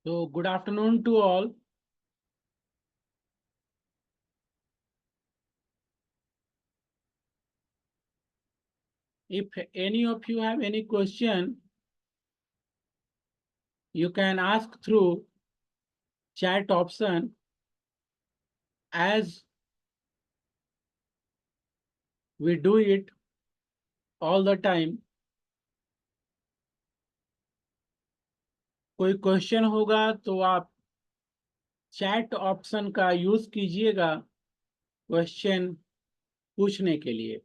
So, good afternoon to all. If any of you have any question, you can ask through chat option. As we do it all the time, कोई question होगा तो आप chat option का use कीजिएगा question पूछने के लिए।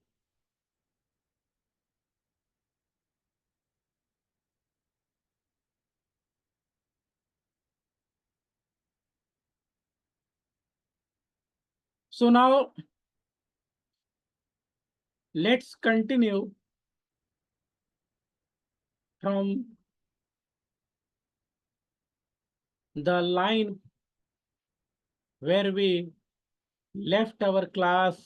So now let's continue from the line where we left our class,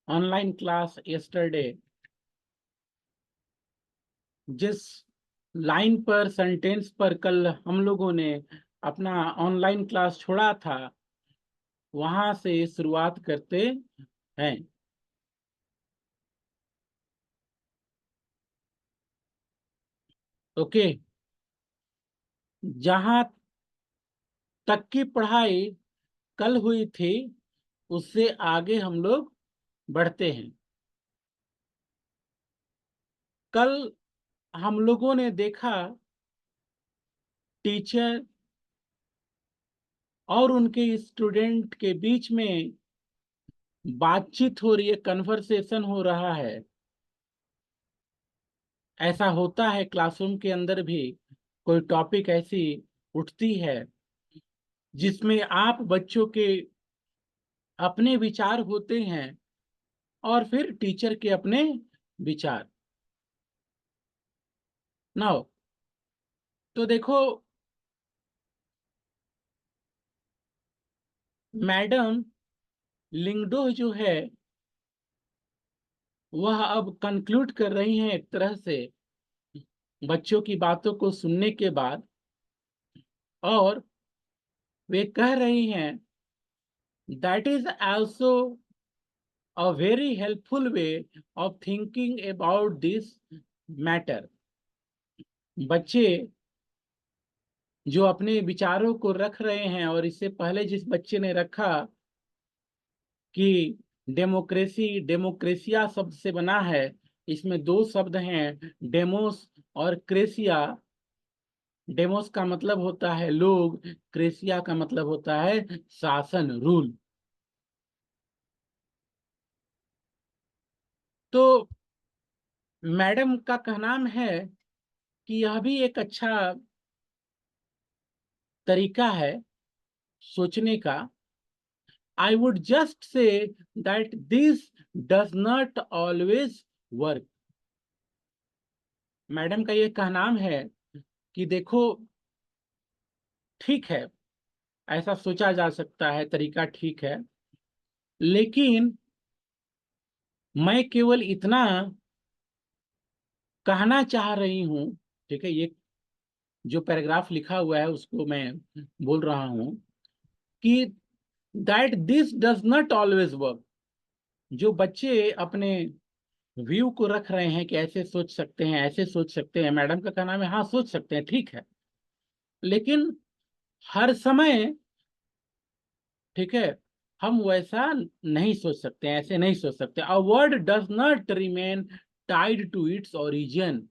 online class yesterday. जिस लाइन पर सेंटेंस पर कल हम लोगों ने अपना ऑनलाइन क्लास छोड़ा था वहां से शुरुआत करते हैं। ओके, जहां तक की पढ़ाई कल हुई थी उससे आगे हम लोग बढ़ते हैं। कल हम लोगों ने देखा टीचर और उनके स्टूडेंट के बीच में बातचीत हो रही है, कन्वर्सेशन हो रहा है। ऐसा होता है क्लासरूम के अंदर भी, कोई टॉपिक ऐसी उठती है जिसमें आप बच्चों के अपने विचार होते हैं और फिर टीचर के अपने विचार। नाउ तो देखो, मैडम लिंगडो जो है वह अब कंक्लूड कर रही हैं एक तरह से बच्चों की बातों को सुनने के बाद, और वे कह रही हैं that is also a very helpful way of thinking about this matter। बच्चे जो अपने विचारों को रख रहे हैं, और इससे पहले जिस बच्चे ने रखा कि डेमोक्रेसिया शब्द से बना है, इसमें दो शब्द हैं, डेमोस और क्रेसिया। डेमोस का मतलब होता है लोग, क्रेसिया का मतलब होता है शासन, रूल। तो मैडम का कहना है कि यह भी एक अच्छा तरीका है सोचने का। I would just say that this does not always work। Madam का ये कहना है कि देखो, ठीक है, ऐसा सोचा जा सकता है, तरीका ठीक है, लेकिन मैं केवल इतना कहना चाह रही हूं। ठीक है, ये जो पैराग्राफ लिखा हुआ है उसको मैं बोल रहा हूं कि that this does not always work. जो बच्चे अपने व्यू को रख रहे हैं कि ऐसे सोच सकते हैं, ऐसे सोच सकते हैं, मैडम का कहना है हाँ सोच सकते हैं, ठीक है, लेकिन हर समय, ठीक है, हम वैसा नहीं सोच सकते हैं, ऐसे नहीं सोच सकते। A word does not remain tied to its origin.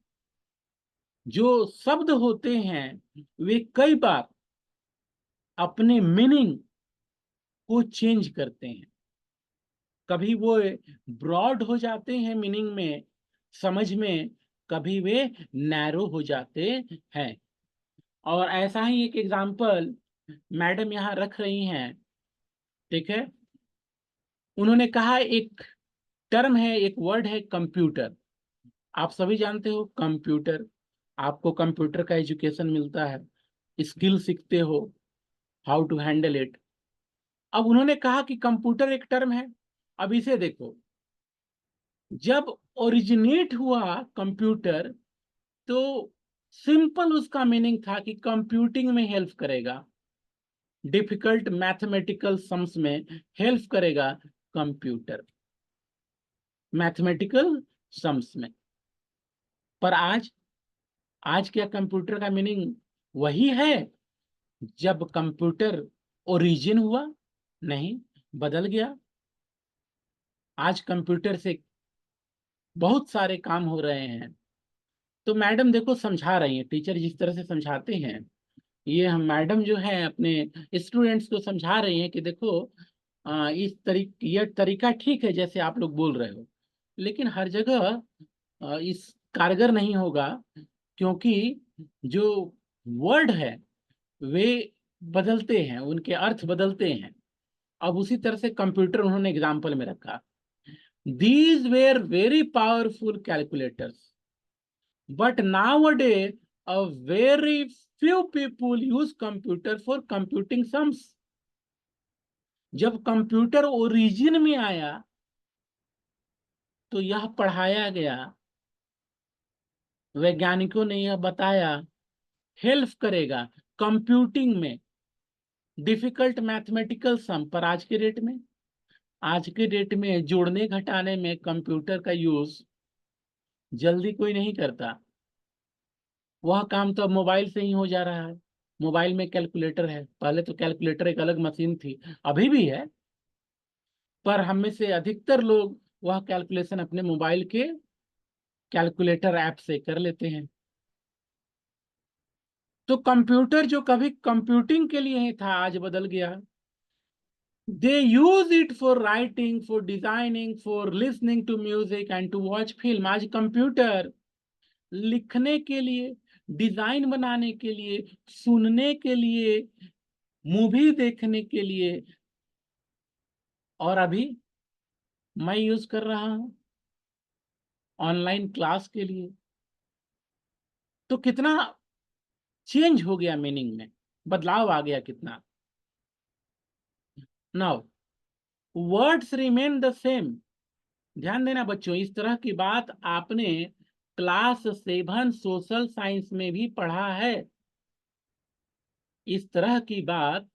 जो शब्द होते हैं वे कई बार अपने मीनिंग को चेंज करते हैं। कभी वो ब्रॉड हो जाते हैं मीनिंग में, समझ में, कभी वे नैरो हो जाते हैं। और ऐसा ही एक एग्जाम्पल मैडम यहाँ रख रही हैं। ठीक है, उन्होंने कहा एक टर्म है, एक वर्ड है कंप्यूटर। आप सभी जानते हो कंप्यूटर, आपको कंप्यूटर का एजुकेशन मिलता है, स्किल सीखते हो, हाउ टू हैंडल इट। अब उन्होंने कहा कि कंप्यूटर एक टर्म है। अब इसे देखो, जब ओरिजिनेट हुआ कंप्यूटर तो सिंपल उसका मीनिंग था कि कंप्यूटिंग में हेल्प करेगा, डिफिकल्ट मैथमेटिकल सम्स में हेल्प करेगा कंप्यूटर, मैथमेटिकल सम्स में। पर आज क्या कंप्यूटर का मीनिंग वही है जब कंप्यूटर ओरिजिन हुआ? नहीं, बदल गया। आज कंप्यूटर से बहुत सारे काम हो रहे हैं। तो मैडम देखो समझा रही हैं, टीचर जिस तरह से समझाते हैं, ये हम मैडम जो है अपने स्टूडेंट्स को समझा रही हैं कि देखो ये तरीका ठीक है जैसे आप लोग बोल रहे हो, लेकिन हर जगह इस कारगर नहीं होगा, क्योंकि जो वर्ड है वे बदलते हैं, उनके अर्थ बदलते हैं। अब उसी तरह से कंप्यूटर उन्होंने एग्जाम्पल में रखा। These were very powerful calculators, but nowadays a very few people use computer for computing sums। जब कंप्यूटर ओरिजिन में आया तो यह पढ़ाया गया, वैज्ञानिकों ने यह बताया हेल्प करेगा कंप्यूटिंग में, डिफिकल्ट मैथमेटिकल सम। पर आज के डेट में जोड़ने घटाने में कंप्यूटर का यूज जल्दी कोई नहीं करता। वह काम तो अब मोबाइल से ही हो जा रहा है। मोबाइल में कैलकुलेटर है, पहले तो कैलकुलेटर एक अलग मशीन थी, अभी भी है, पर हम में से अधिकतर लोग वह कैलकुलेशन अपने मोबाइल के कैलकुलेटर ऐप से कर लेते हैं। तो कंप्यूटर जो कभी कंप्यूटिंग के लिए ही था, आज बदल गया। They use it for writing, for designing, for listening to music and to watch film. आज कंप्यूटर लिखने के लिए, डिजाइन बनाने के लिए, सुनने के लिए, मूवी देखने के लिए, और अभी मैं यूज कर रहा हूं ऑनलाइन क्लास के लिए। तो कितना चेंज हो गया, मीनिंग में बदलाव आ गया कितना। Now words remain the same. ध्यान देना बच्चों, इस तरह की बात आपने क्लास 7 सोशल साइंस में भी पढ़ा है। इस तरह की बात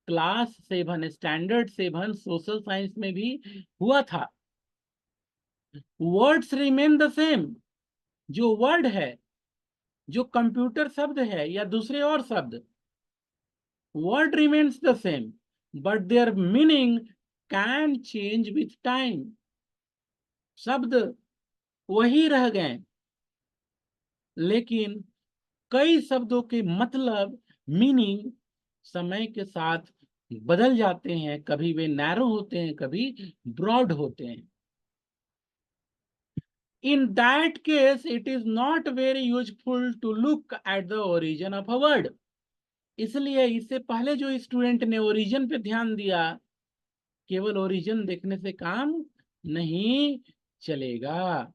क्लास 7 स्टैंडर्ड 7 सोशल साइंस में भी हुआ था। Words remain the same. जो वर्ड है, जो कंप्यूटर शब्द है या दूसरे और शब्द, word remains the same, but their meaning can change with time। शब्द वही रह गए, लेकिन कई शब्दों के मतलब, मीनिंग समय के साथ बदल जाते हैं। कभी वे नैरो होते हैं, कभी ब्रॉड होते हैं। In that case, it is not very useful to look at the origin of a word। इसलिए इससे पहले जो स्टूडेंट ने ओरिजिन पे ध्यान दिया, केवल ओरिजिन देखने से काम नहीं चलेगा।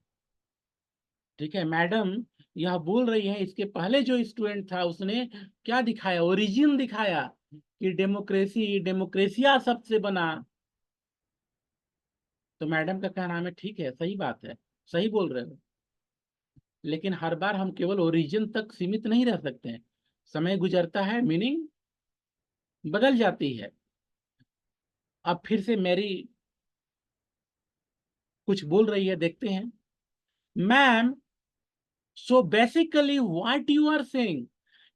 ठीक है, मैडम यह बोल रही है, इसके पहले जो स्टूडेंट था उसने क्या दिखाया? ओरिजिन दिखाया कि डेमोक्रेसी डेमोक्रेसिया शब्द से बना। तो मैडम का कहना है ठीक है, सही बात है, सही बोल रहे हो, लेकिन हर बार हम केवल ओरिजिन तक सीमित नहीं रह सकते हैं। समय गुजरता है, मीनिंग बदल जाती है। अब फिर से मेरी कुछ बोल रही है, देखते हैं। Ma'am, so basically what you are saying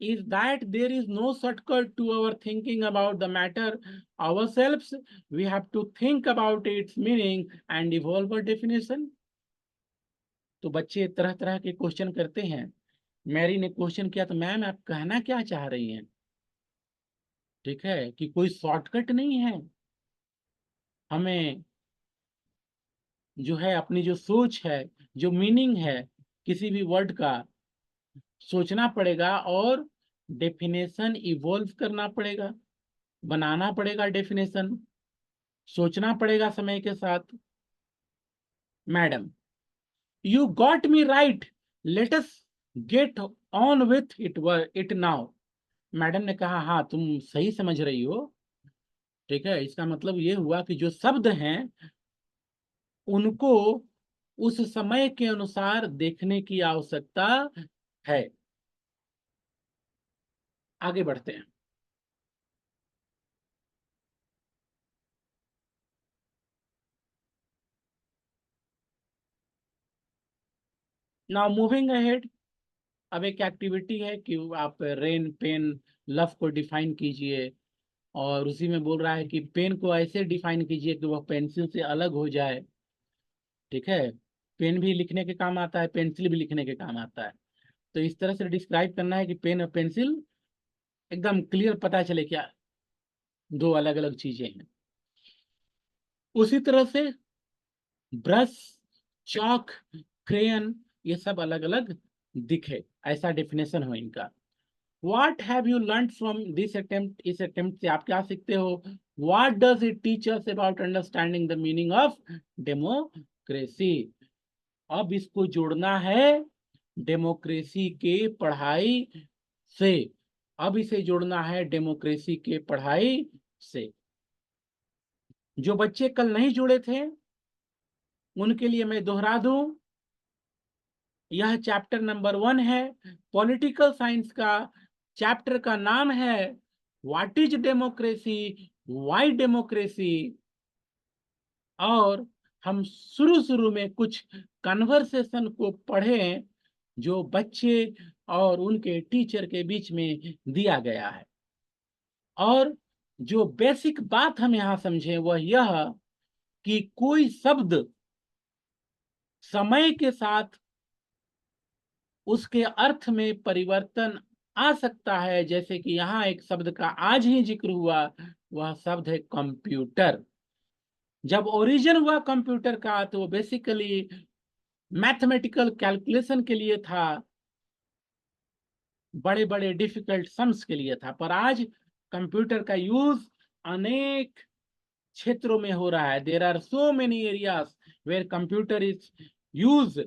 is that there is no shortcut to our thinking about the matter ourselves। We have to think about its meaning and evolve a definition। तो बच्चे तरह तरह के question करते हैं। Mary ने question किया, तो मैम आप कहना क्या चाह रही हैं? ठीक है, कि कोई शॉर्टकट नहीं है, हमें जो है अपनी जो सोच है, जो मीनिंग है किसी भी वर्ड का, सोचना पड़ेगा और डेफिनेशन इवॉल्व करना पड़ेगा, बनाना पड़ेगा डेफिनेशन, सोचना पड़ेगा समय के साथ। Madam, you got me right, let us get on with it now. Madam ने कहा हाँ तुम सही समझ रही हो। ठीक है, इसका मतलब ये हुआ कि जो शब्द हैं उनको उस समय के अनुसार देखने की आवश्यकता है। आगे बढ़ते हैं। नाउ मूविंग अहेड, अब एक एक्टिविटी है कि आप रेन पेन लव को डिफाइन कीजिए, और उसी में बोल रहा है कि पेन को ऐसे डिफाइन कीजिए कि वह पेंसिल से अलग हो जाए। ठीक है, पेन भी लिखने के काम आता है, पेंसिल भी लिखने के काम आता है। तो इस तरह से डिस्क्राइब करना है कि पेन और पेंसिल एकदम क्लियर पता चले क्या दो अलग अलग चीजें हैं। उसी तरह से ब्रश, चॉक, क्रेयन, ये सब अलग अलग दिखे, ऐसा डेफिनेशन हो इनका। What have you learned from this attempt? इस attempt से आप क्या सीखते हो? What does it teach us about understanding the meaning of democracy? अब इसको जोड़ना है डेमोक्रेसी के पढ़ाई से। अब इसे जोड़ना है डेमोक्रेसी के पढ़ाई से। जो बच्चे कल नहीं जुड़े थे उनके लिए मैं दोहरा दूं, यह चैप्टर नंबर 1 है पॉलिटिकल साइंस का। चैप्टर का नाम है what is democracy, why democracy. और हम शुरू शुरू में कुछ कन्वर्सेशन को पढ़ें जो बच्चे और उनके टीचर के बीच में दिया गया है। और जो बेसिक बात हम यहां समझें वह यह कि कोई शब्द समय के साथ उसके अर्थ में परिवर्तन आ सकता है। जैसे कि यहाँ एक शब्द का आज ही जिक्र हुआ, वह शब्द है कंप्यूटर। जब ओरिजिन हुआ कंप्यूटर का तो वो बेसिकली मैथमेटिकल कैलकुलेशन के लिए था, बड़े बड़े डिफिकल्ट सम्स के लिए था। पर आज कंप्यूटर का यूज अनेक क्षेत्रों में हो रहा है। There are so many areas where computer is use,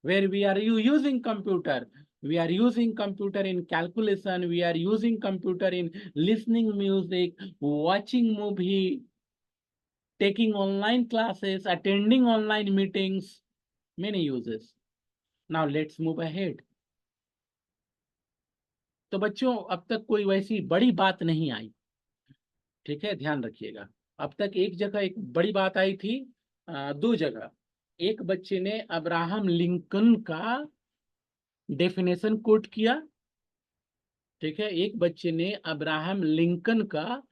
where we are using computer. We are using computer in calculation, we are using computer in listening music, watching movie, taking online classes, attending online meetings, many uses. Now let's move ahead. तो बच्चों अब तक कोई वैसी बड़ी बात नहीं आई, ठीक है, ध्यान रखिएगा। अब तक एक जगह एक बड़ी बात आई थी, दो जगह। एक बच्चे ने अब्राहम लिंकन का डेफिनेशन कोट किया, ठीक है, एक बच्चे ने अब्राहम लिंकन का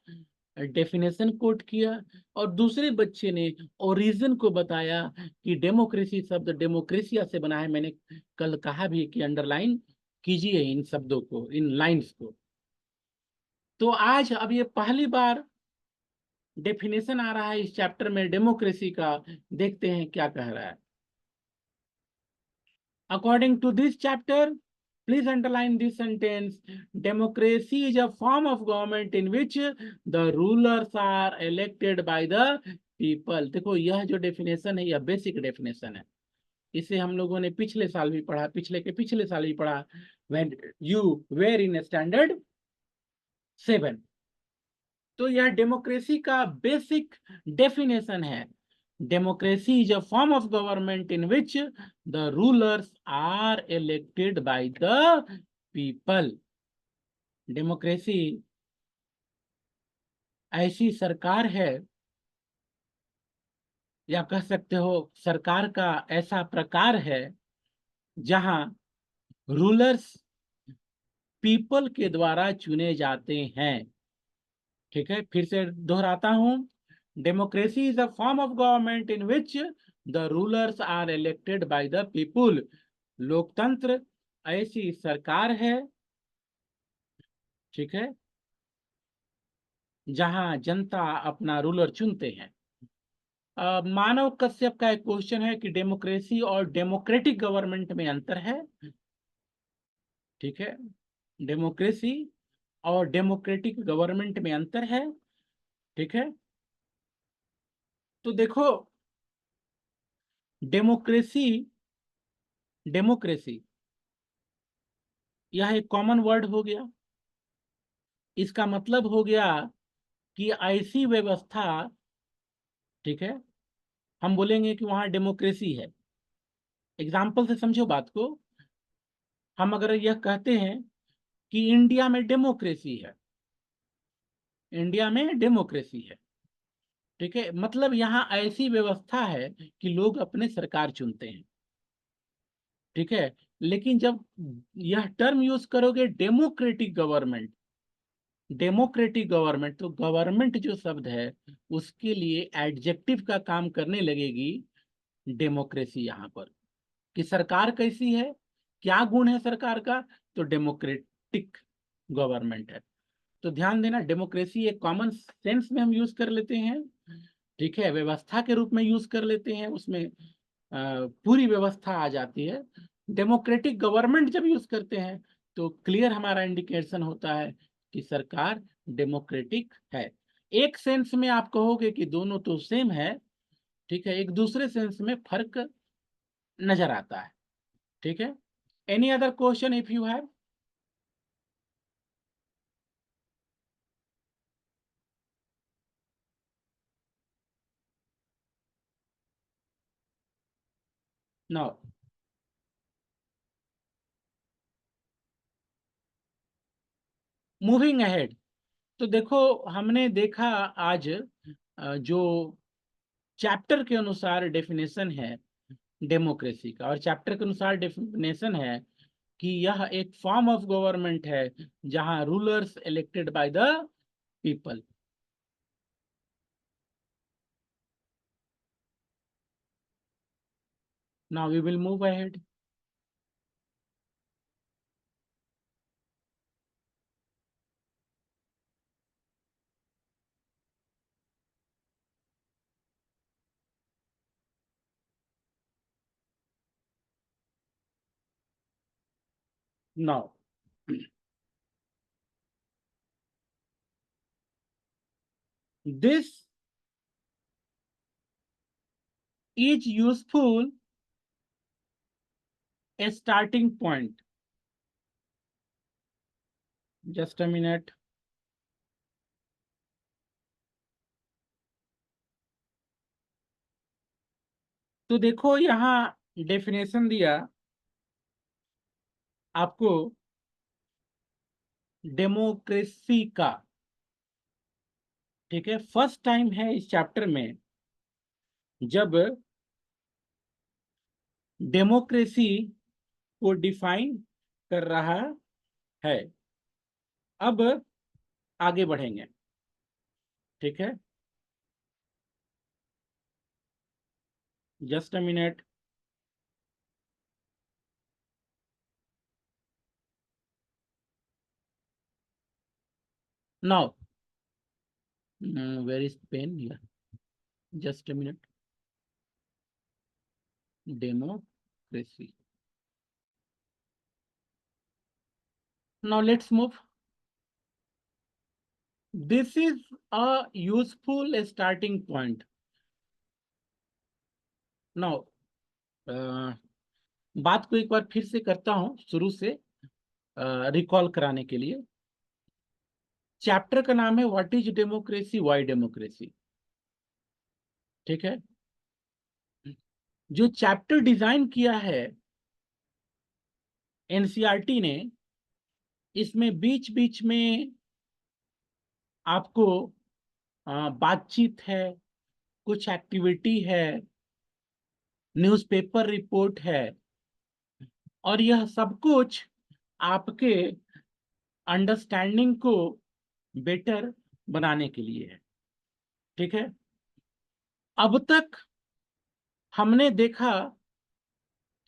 डेफिनेशन कोट किया, और दूसरे बच्चे ने ओरिजिन को बताया कि डेमोक्रेसी शब्द डेमोक्रेसिया से बना है। मैंने कल कहा भी कि अंडरलाइन कीजिए इन शब्दों को, इन लाइंस को। तो आज अब ये पहली बार डेफिनेशन आ रहा है इस चैप्टर में डेमोक्रेसी का। देखते हैं क्या कह रहा है। According to this chapter, please underline this sentence. Democracy is a form of government in which the rulers are elected by the people. देखो यह जो डेफिनेशन है यह बेसिक डेफिनेशन है। इसे हम लोगों ने पिछले साल भी पढ़ा, पिछले के पिछले साल भी पढ़ा, when you were in standard 7। तो यह डेमोक्रेसी का बेसिक डेफिनेशन है। Democracy is a form of government in which the rulers are elected by the people. Democracy ऐसी सरकार है, या कह सकते हो सरकार का ऐसा प्रकार है जहां रूलर्स पीपल के द्वारा चुने जाते हैं। ठीक है, फिर से दोहराता हूं, democracy is a form of government in which the rulers are elected by the people. लोकतंत्र ऐसी सरकार है, ठीक है, जहां जनता अपना रूलर चुनते हैं। मानव कश्यप का एक क्वेश्चन है कि डेमोक्रेसी और डेमोक्रेटिक गवर्नमेंट में अंतर है। ठीक है, डेमोक्रेसी और डेमोक्रेटिक गवर्नमेंट में अंतर है। ठीक है, तो देखो डेमोक्रेसी, डेमोक्रेसी यह एक कॉमन वर्ड हो गया। इसका मतलब हो गया कि ऐसी व्यवस्था, ठीक है, हम बोलेंगे कि वहां डेमोक्रेसी है। एग्जाम्पल से समझो बात को। हम अगर यह कहते हैं कि इंडिया में डेमोक्रेसी है, इंडिया में डेमोक्रेसी है। ठीक है, मतलब यहाँ ऐसी व्यवस्था है कि लोग अपने सरकार चुनते हैं। ठीक है, लेकिन जब यह टर्म यूज करोगे डेमोक्रेटिक गवर्नमेंट, डेमोक्रेटिक गवर्नमेंट, तो गवर्नमेंट जो शब्द है उसके लिए एडजेक्टिव का काम करने लगेगी डेमोक्रेसी यहाँ पर, कि सरकार कैसी है, क्या गुण है सरकार का, तो डेमोक्रेटिक गवर्नमेंट है। तो ध्यान देना, डेमोक्रेसी एक कॉमन सेंस में हम यूज कर लेते हैं। ठीक है, व्यवस्था के रूप में यूज कर लेते हैं, उसमें पूरी व्यवस्था आ जाती है। डेमोक्रेटिक गवर्नमेंट जब यूज करते हैं तो क्लियर हमारा इंडिकेशन होता है कि सरकार डेमोक्रेटिक है। एक सेंस में आप कहोगे कि दोनों तो सेम है, ठीक है, एक दूसरे सेंस में फर्क नजर आता है। ठीक है, any other question if you have? No. Moving ahead, तो देखो हमने देखा आज जो चैप्टर के अनुसार डेफिनेशन है डेमोक्रेसी का, और चैप्टर के अनुसार डेफिनेशन है कि यह एक फॉर्म ऑफ गवर्नमेंट है जहां rulers elected by the people. Now we will move ahead. Now this is useful a starting point. Just a minute. तो देखो यहाँ डेफिनेशन दिया आपको डेमोक्रेसी का। ठीक है, फर्स्ट टाइम है इस चैप्टर में जब डेमोक्रेसी को डिफाइन कर रहा है। अब आगे बढ़ेंगे। ठीक है, just a minute. Now where is pen here, just a minute. Democracy, now let's move. This is a useful starting point. Now बात को एक बार फिर से करता हूं शुरू से, रिकॉल कराने के लिए। चैप्टर का नाम है what is democracy, why democracy. ठीक है, जो चैप्टर डिजाइन किया है एनसीईआरटी ने, इसमें बीच बीच में आपको बातचीत है, कुछ एक्टिविटी है, न्यूज़पेपर रिपोर्ट है, और यह सब कुछ आपके अंडरस्टैंडिंग को बेटर बनाने के लिए है। ठीक है, अब तक हमने देखा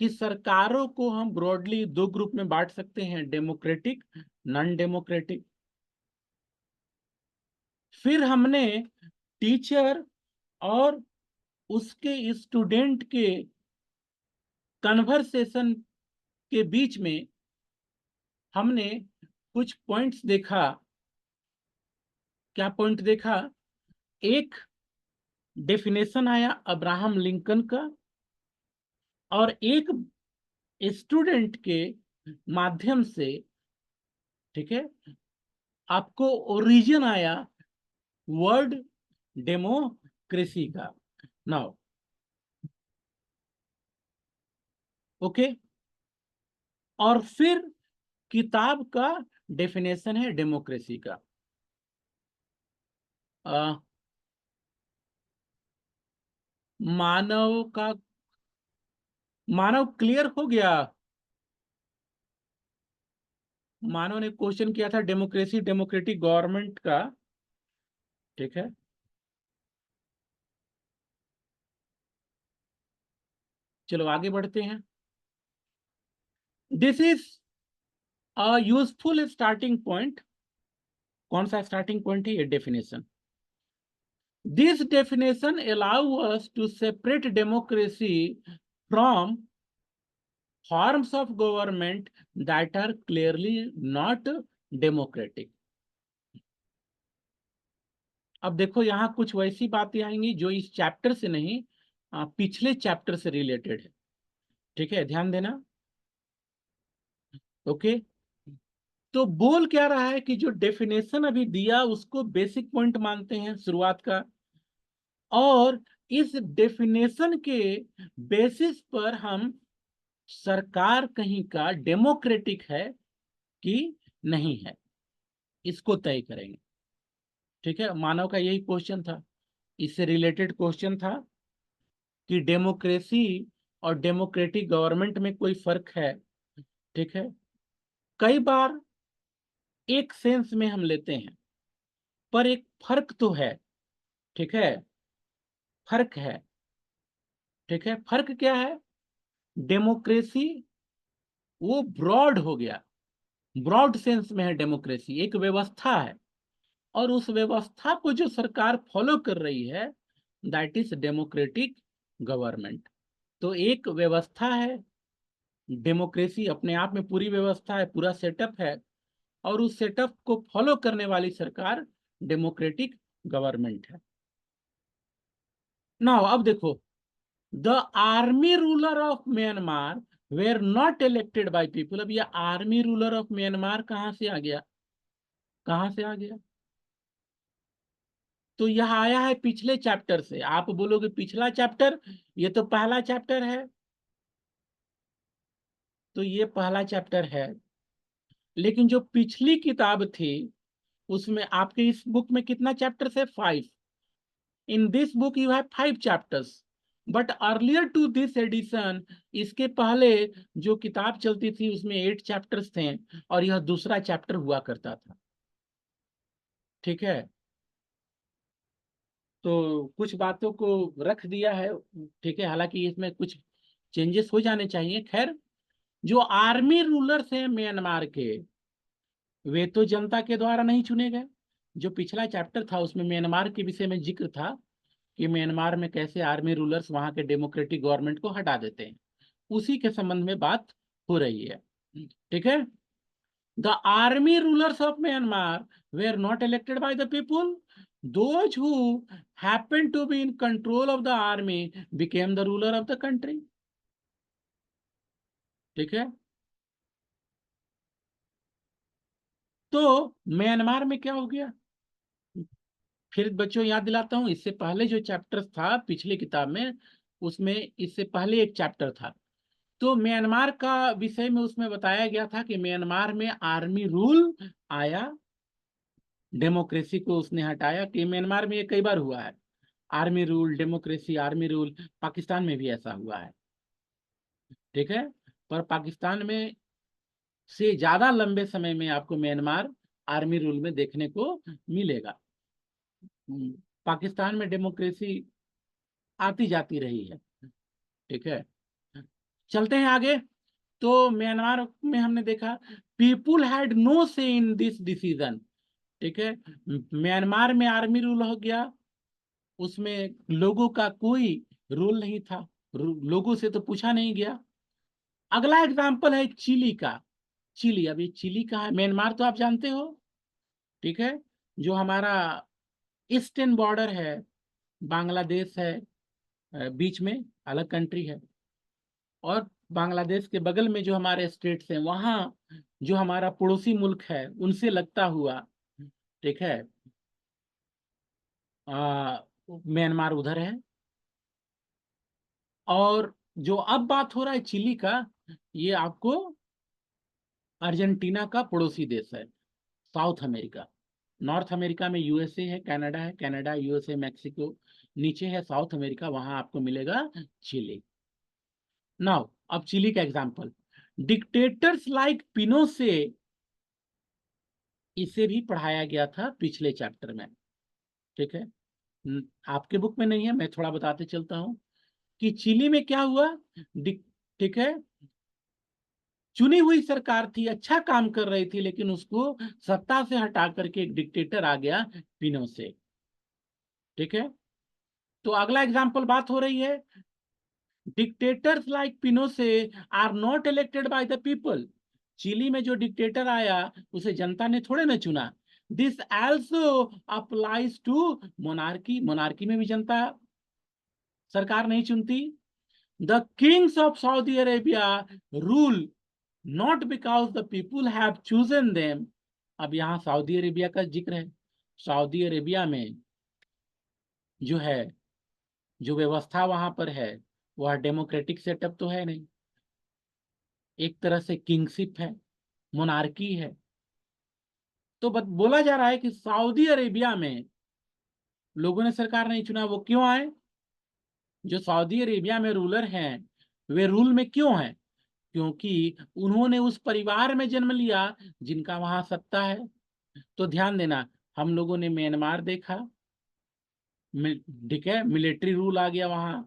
कि सरकारों को हम ब्रॉडली दो ग्रुप में बांट सकते हैं, डेमोक्रेटिक, नॉन डेमोक्रेटिक। फिर हमने टीचर और उसके स्टूडेंट के कन्वर्सेशन के बीच में हमने कुछ पॉइंट्स देखा। क्या पॉइंट देखा? एक डेफिनेशन आया अब्राहम लिंकन का, और एक स्टूडेंट के माध्यम से, ठीक है, आपको ओरिजिन आया वर्ड डेमोक्रेसी का। नाउ ओके, और फिर किताब का डेफिनेशन है डेमोक्रेसी का। अ, मानव का, मानव क्लियर हो गया? मानव ने क्वेश्चन किया था डेमोक्रेसी, डेमोक्रेटिक गवर्नमेंट का। ठीक है, चलो आगे बढ़ते हैं। This is a useful starting point. कौन सा स्टार्टिंग पॉइंट है? ये definition. This definition allow us to separate democracy from forms of government that are clearly not democratic। अब देखो यहाँ कुछ वैसी बातें आएंगी जो इस चैप्टर से नहीं, पिछले चैप्टर से रिलेटेड है। ठीक है, ध्यान देना। ओके, तो बोल क्या रहा है कि जो डेफिनेशन अभी दिया उसको बेसिक पॉइंट मानते हैं शुरुआत का, और इस डेफिनेशन के बेसिस पर हम सरकार कहीं का डेमोक्रेटिक है कि नहीं है इसको तय करेंगे। ठीक है, मानव का यही क्वेश्चन था, इससे रिलेटेड क्वेश्चन था कि डेमोक्रेसी और डेमोक्रेटिक गवर्नमेंट में कोई फर्क है। ठीक है, कई बार एक सेंस में हम लेते हैं, पर एक फर्क तो है। ठीक है, फर्क है। ठीक है, फर्क क्या है? डेमोक्रेसी वो ब्रॉड हो गया, ब्रॉड सेंस में है। डेमोक्रेसी एक व्यवस्था है, और उस व्यवस्था को जो सरकार फॉलो कर रही है, दैट इज डेमोक्रेटिक गवर्नमेंट। तो एक व्यवस्था है, डेमोक्रेसी अपने आप में पूरी व्यवस्था है, पूरा सेटअप है, और उस सेटअप को फॉलो करने वाली सरकार डेमोक्रेटिक गवर्नमेंट है। नाउ अब देखो, the army ruler of Myanmar were not elected bye people. अब ये आर्मी रूलर ऑफ म्यांमार कहां से आ गया? कहां से आ गया? तो यह आया है पिछले चैप्टर से। आप बोलोगे पिछला चैप्टर, ये तो पहला चैप्टर है। तो ये पहला चैप्टर है, लेकिन जो पिछली किताब थी उसमें आपके इस बुक में कितना चैप्टर है? 5। In this book you have 5 chapters, but earlier to this edition, इसके पहले जो किताब चलती थी उसमें 8 चैप्टर्स थे, और यह दूसरा चैप्टर हुआ करता था। ठीक है, तो कुछ बातों को रख दिया है। ठीक है, हालांकि इसमें कुछ चेंजेस हो जाने चाहिए। खैर, जो आर्मी रूलर्स हैं म्यांमार के, वे तो जनता के द्वारा नहीं चुने गए। जो पिछला चैप्टर था उसमें म्यांमार के विषय में जिक्र था कि म्यांमार में कैसे आर्मी रूलर्स वहां के डेमोक्रेटिक गवर्नमेंट को हटा देते हैं, उसी के संबंध में बात हो रही है। ठीक है, the army rulers of Myanmar were not elected by the people, those who happen to be in control of the army became the ruler of the country. ठीक है, तो म्यांमार में क्या हो गया? फिर बच्चों याद दिलाता हूं, इससे पहले जो चैप्टर था पिछली किताब में, उसमें इससे पहले एक चैप्टर था, तो म्यांमार का विषय में उसमें बताया गया था कि म्यांमार में आर्मी रूल आया, डेमोक्रेसी को उसने हटाया। कि म्यांमार में ये कई बार हुआ है, army rule democracy, army rule. Pakistan में भी ऐसा हुआ है। ठीक है, पर पाकिस्तान में से ज्यादा लंबे समय में आपको म्यांमार आर्मी रूल में देखने को मिलेगा। पाकिस्तान में डेमोक्रेसी आती जाती रही है। ठीक है, चलते हैं आगे। तो म्यांमार में हमने देखा पीपुल हैड नो से इन दिस डिसीजन। ठीक है, म्यांमार में आर्मी रूल हो गया, उसमें लोगों का कोई रूल नहीं था, लोगों से तो पूछा नहीं गया। अगला एग्जांपल है चिली का। चिली, अभी चिली का है, म्यांमार तो आप जानते हो। ठीक है, जो हमारा ईस्टर्न बॉर्डर है, बांग्लादेश है, बीच में अलग कंट्री है, और बांग्लादेश के बगल में जो हमारे स्टेट्स हैं, वहाँ जो हमारा पड़ोसी मुल्क है उनसे लगता हुआ, ठीक है, म्यांमार उधर है। और जो अब बात हो रहा है चिली का, ये आपको अर्जेंटीना का पड़ोसी देश है, साउथ अमेरिका। नॉर्थ अमेरिका में यूएसए है, कनाडा यूएसए मैक्सिको, नीचे है साउथ अमेरिका, वहां आपको मिलेगा चिली। नाउ अब चिली का एग्जांपल, डिक्टेटर्स लाइक पिनोसे, इसे भी पढ़ाया गया था पिछले चैप्टर में, ठीक है। आपके बुक में नहीं है, मैं थोड़ा बताते चलता हूं कि चिली में क्या हुआ। ठीक है, चुनी हुई सरकार थी, अच्छा काम कर रही थी, लेकिन उसको सत्ता से हटा करके एक डिक्टेटर आ गया, पिनोसे। ठीक है, तो अगला एग्जाम्पल बात हो रही है, dictators like Pinochet are not elected by the people. Chile में जो डिक्टेटर आया उसे जनता ने थोड़े ना चुना। This also applies to monarchy, monarchy में भी जनता सरकार नहीं चुनती। The kings of Saudi Arabia rule not because the people have chosen them. अब यहाँ सऊदी अरेबिया का जिक्र है। सऊदी अरेबिया में जो है, जो व्यवस्था वहां पर है, वह डेमोक्रेटिक सेटअप तो है नहीं, एक तरह से किंगशिप है, मोनार्की है। तो बोला जा रहा है कि सऊदी अरेबिया में लोगों ने सरकार नहीं चुना, वो क्यों आए? जो सऊदी अरेबिया में रूलर हैं, वे रूल में क्यों हैं? क्योंकि उन्होंने उस परिवार में जन्म लिया जिनका वहां सत्ता है। तो ध्यान देना, हम लोगों ने म्यांमार देखा, ठीक है, मिलिट्री रूल आ गया वहां।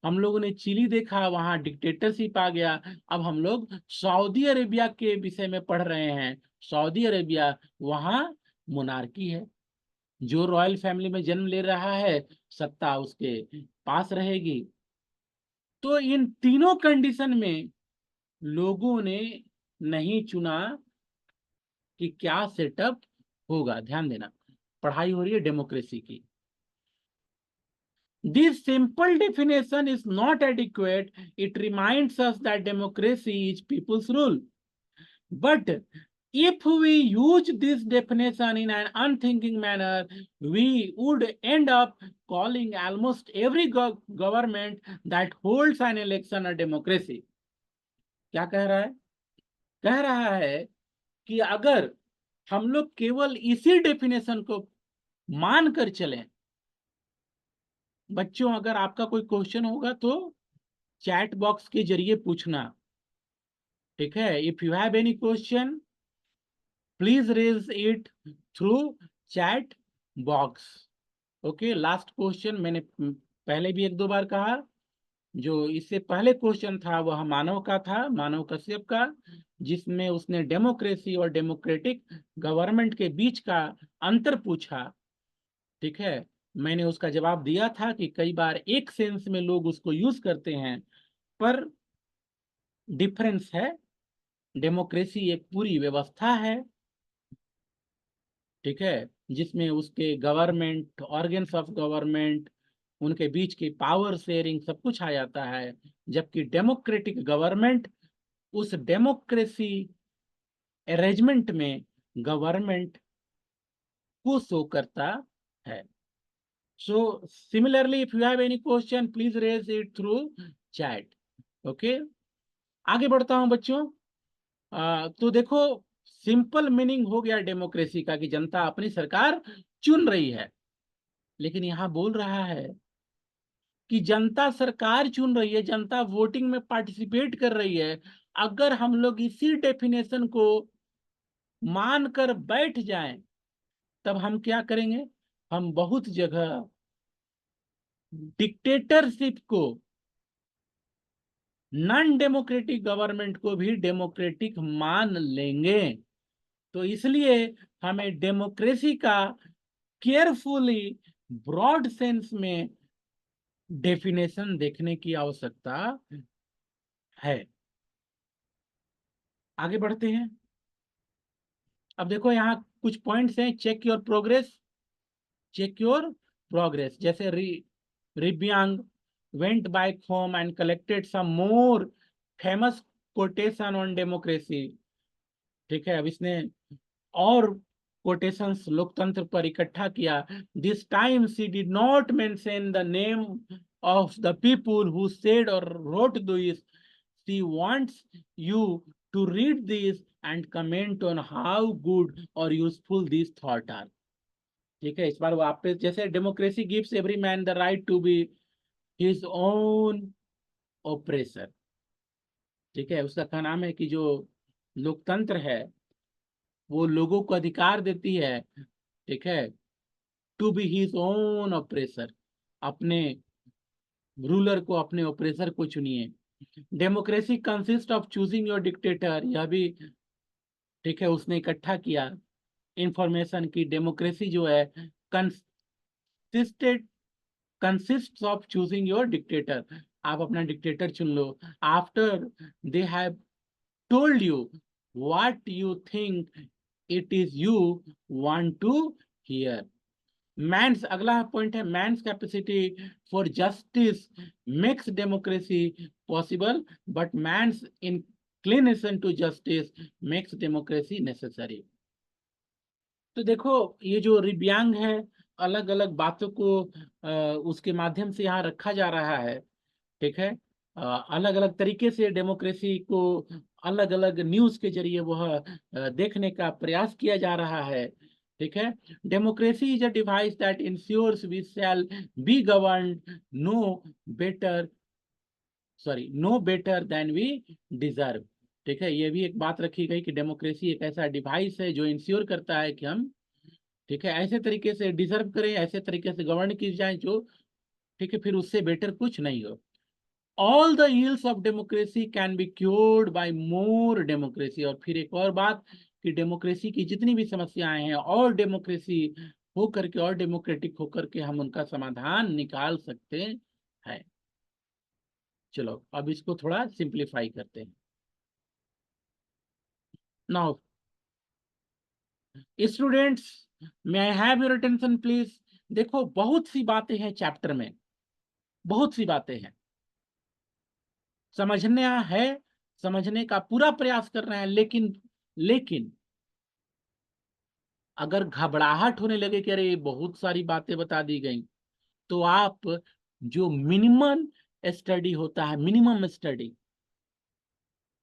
हम लोगों ने चिली देखा, वहां डिक्टेटरशिप आ गया। अब हम लोग सऊदी अरेबिया के विषय में पढ़ रहे हैं। सऊदी अरेबिया, वहां मोनार्की है, जो रॉयल फैमिली में जन्म ले रहा है सत्ता उसके पास रहेगी। तो इन तीनों कंडीशन में लोगों ने नहीं चुना कि क्या सेटअप होगा। ध्यान देना, पढ़ाई हो रही है डेमोक्रेसी की। This simple definition is not adequate. It reminds us that democracy is people's rule. But if we use this definition in an unthinking manner, we would end up calling almost every government that holds an election a democracy. क्या कह रहा है? कह रहा है कि अगर हम लोग केवल इसी डेफिनेशन को मानकर चलें, बच्चों अगर आपका कोई क्वेश्चन होगा तो चैट बॉक्स के जरिए पूछना, ठीक है। If you have any question please raise it through chat box. Okay, last question मैंने पहले भी एक दो बार कहा, जो इससे पहले क्वेश्चन था वह मानव का था, मानव कश्यप का, जिसमें उसने डेमोक्रेसी और डेमोक्रेटिक गवर्नमेंट के बीच का अंतर पूछा, ठीक है। मैंने उसका जवाब दिया था कि कई बार एक सेंस में लोग उसको यूज करते हैं, पर डिफरेंस है। डेमोक्रेसी एक पूरी व्यवस्था है, ठीक है, जिसमें उसके गवर्नमेंट, ऑर्गन्स ऑफ गवर्नमेंट, उनके बीच की पावर शेयरिंग सब कुछ आ जाता है। जबकि डेमोक्रेटिक गवर्नमेंट उस डेमोक्रेसी अरेंजमेंट में गवर्नमेंट को शो करता है। So similarly if you have any question please raise it through chat. Okay, आगे बढ़ता हूं बच्चों। तो देखो, सिंपल मीनिंग हो गया डेमोक्रेसी का कि जनता अपनी सरकार चुन रही है, लेकिन यहां बोल रहा है कि जनता सरकार चुन रही है, जनता वोटिंग में पार्टिसिपेट कर रही है। अगर हम लोग इसी डेफिनेशन को मानकर बैठ जाएं, तब हम क्या करेंगे? हम बहुत जगह डिक्टेटरशिप को, नॉन डेमोक्रेटिक गवर्नमेंट को भी डेमोक्रेटिक मान लेंगे। तो इसलिए हमें डेमोक्रेसी का केयरफुली ब्रॉड सेंस में डेफिनेशन देखने की आवश्यकता है। आगे बढ़ते हैं। अब देखो यहाँ कुछ पॉइंट्स हैं, check your progress, check your progress. जैसे Rebiang went back home and collected some more famous quotation on democracy, ठीक है। अब इसने और कोटेशंस लोकतंत्र पर इकट्ठा किया। This time she did not mention the name of the people who said और wrote this, she wants you to read this and comment on how good और यूजफुल दिस थॉट आर। ठीक है, इस बार वापस जैसे democracy gives every man the right to be his own oppressor. ठीक है, उसका क्या नाम है कि जो लोकतंत्र है वो लोगों को अधिकार देती है, ठीक है, to be his own oppressor, अपने रूलर को, अपने ऑपरेसर को चुनिए। Democracy consist of choosing your dictator, यह भी ठीक है उसने इकट्ठा किया इंफॉर्मेशन की डेमोक्रेसी जो है consisted consist of choosing your dictator, आप अपना डिक्टेटर चुन लो after they have told you what you think it is you want to hear. Man's अगला पॉइंट है man's capacity for justice makes democracy possible but man's inclination to justice makes democracy necessary. तो देखो ये जो रिब्यांग है अलग अलग बातों को उसके माध्यम से यहाँ रखा जा रहा है। ठीक है, अलग अलग तरीके से डेमोक्रेसी को अलग अलग न्यूज के जरिए वह देखने का प्रयास किया जा रहा है। ठीक है, democracy is a device that ensures we shall be governed no better no better than we deserve. ठीक है, ये भी एक बात रखी गई कि डेमोक्रेसी एक ऐसा डिवाइस है जो इंश्योर करता है कि हम, ठीक है, ऐसे तरीके से डिजर्व करें, ऐसे तरीके से गवर्न की जाए जो, ठीक है, फिर उससे बेटर कुछ नहीं हो। All the ills of democracy can be cured by more democracy. और फिर एक और बात कि डेमोक्रेसी की जितनी भी समस्याएं हैं और डेमोक्रेसी होकर के और डेमोक्रेटिक होकर के हम उनका समाधान निकाल सकते हैं। चलो अब इसको थोड़ा सिंप्लीफाई करते हैं। Now students, may I have your attention please. देखो बहुत सी बातें हैं चैप्टर में, बहुत सी बातें हैं, समझना है, समझने का पूरा प्रयास कर रहे हैं, लेकिन अगर घबराहट होने लगे कि अरे बहुत सारी बातें बता दी गई, तो आप जो मिनिमम स्टडी होता है, मिनिमम स्टडी,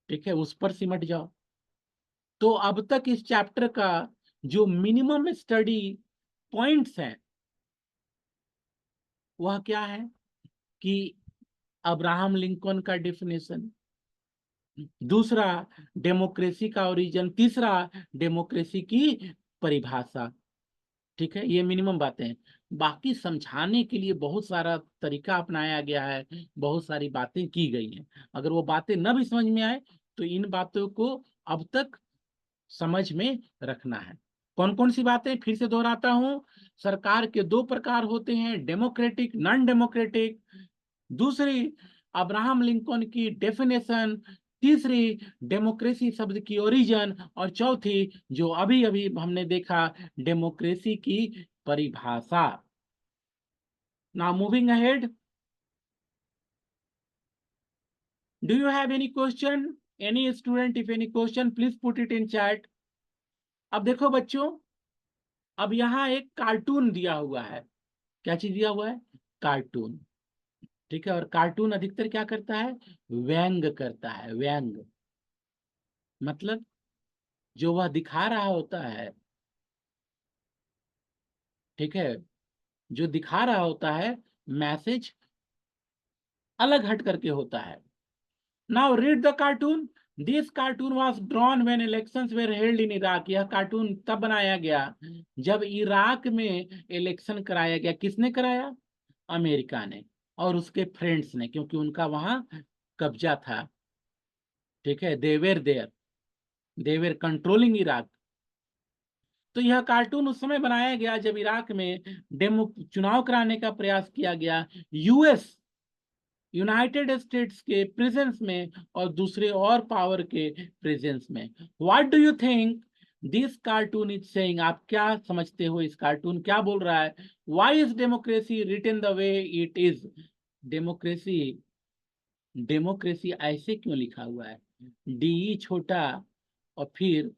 ठीक है, उस पर सिमट जाओ। तो अब तक इस चैप्टर का जो मिनिमम स्टडी पॉइंट्स हैं वह क्या है कि अब्राहम लिंकन का डेफिनेशन, दूसरा डेमोक्रेसी का ओरिजिन, तीसरा डेमोक्रेसी की परिभाषा। ठीक है, ये मिनिमम बातें हैं। बाकी समझाने के लिए बहुत सारा तरीका अपनाया गया है, बहुत सारी बातें की गई हैं। अगर वो बातें न भी समझ में आए तो इन बातों को अब तक समझ में रखना है। कौन कौन सी बातें, फिर से दोहराता हूं, सरकार के दो प्रकार होते हैं, डेमोक्रेटिक, नॉन डेमोक्रेटिक। दूसरी अब्राहम लिंकन की डेफिनेशन, तीसरी डेमोक्रेसी शब्द की ओरिजिन, और चौथी जो अभी अभी हमने देखा डेमोक्रेसी की परिभाषा। Now moving ahead, do you have any question? Any student if any question please put it in chat. अब देखो बच्चों, अब यहाँ एक कार्टून दिया हुआ है। क्या चीज दिया हुआ है? कार्टून। ठीक है, और कार्टून अधिकतर क्या करता है? व्यंग करता है, व्यंग मतलब जो वह दिखा रहा होता है, ठीक है, जो दिखा रहा होता है मैसेज अलग हट करके होता है। Now read the cartoon. This cartoon was drawn when elections were held in Iraq. यह कार्टून तब बनाया गया जब इराक में इलेक्शन कराया गया। किसने कराया? अमेरिका ने और उसके फ्रेंड्स ने, क्योंकि उनका वहां कब्जा था। ठीक है, देवेर देयर, देवेर कंट्रोलिंग इराक। तो यह कार्टून उस समय बनाया गया जब इराक में डेमो चुनाव कराने का प्रयास किया गया, यूएस, यूनाइटेड स्टेट्स के प्रेजेंस में और दूसरे और पावर के प्रेजेंस में। What do you think this cartoon is saying? आप क्या समझते हो इस कार्टून क्या बोल रहा है? Why is democracy written the way it is? Democracy, democracy ऐसे क्यों लिखा हुआ है? डी छोटा और फिर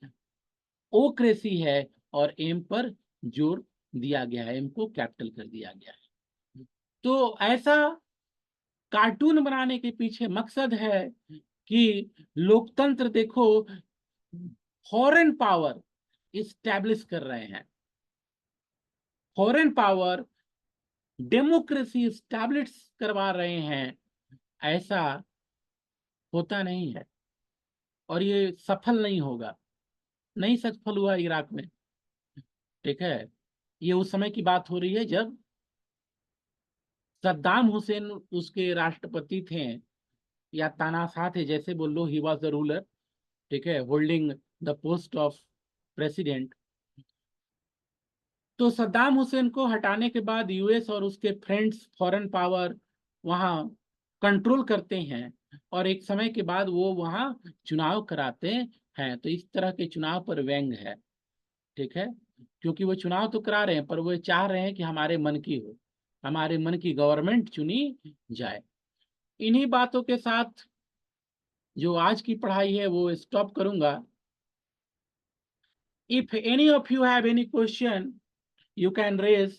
ओक्रेसी है और एम पर जोर दिया गया है, एम को कैपिटल कर दिया गया है। तो ऐसा कार्टून बनाने के पीछे मकसद है कि लोकतंत्र देखो फॉरेन पावर इस्टेब्लिश कर रहे हैं। फॉरेन पावर डेमोक्रेसी इस्टेब्लिश करवा रहे हैं, ऐसा होता नहीं है और ये सफल नहीं होगा। नहीं सफल हुआ इराक में, ठीक है। ये उस समय की बात हो रही है जब सद्दाम हुसैन उसके राष्ट्रपति थे या तानाशाह थे, जैसे बोल लो, ही वॉज द रूलर, ठीक है, holding the post of president. तो सद्दाम हुसैन को हटाने के बाद यूएस और उसके फ्रेंड्स फॉरेन पावर वहां कंट्रोल करते हैं और एक समय के बाद वो वहां चुनाव कराते हैं। तो इस तरह के चुनाव पर व्यंग है, ठीक है, क्योंकि वो चुनाव तो करा रहे हैं पर वो चाह रहे हैं कि हमारे मन की हो, हमारे मन की गवर्नमेंट चुनी जाए। इन्हीं बातों के साथ जो आज की पढ़ाई है वो स्टॉप करूंगा। If any of you have any question you can raise.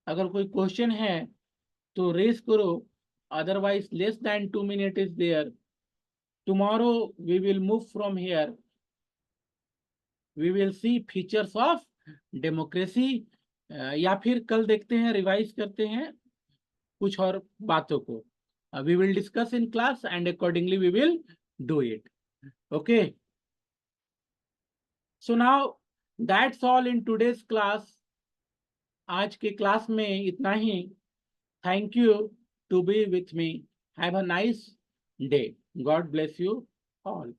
अगर कोई क्वेश्चन है तो रेज करो, otherwise less than 2 minute is there. Tomorrow we will move from here, we will see features of democracy, या फिर कल देखते हैं, रिवाइज करते हैं कुछ और बातों को। We will discuss in class and accordingly we will do it. Okay, so now that's all in today's class. आज के क्लास में इतना ही। Thank you to be with me. Have a nice day. God bless you all.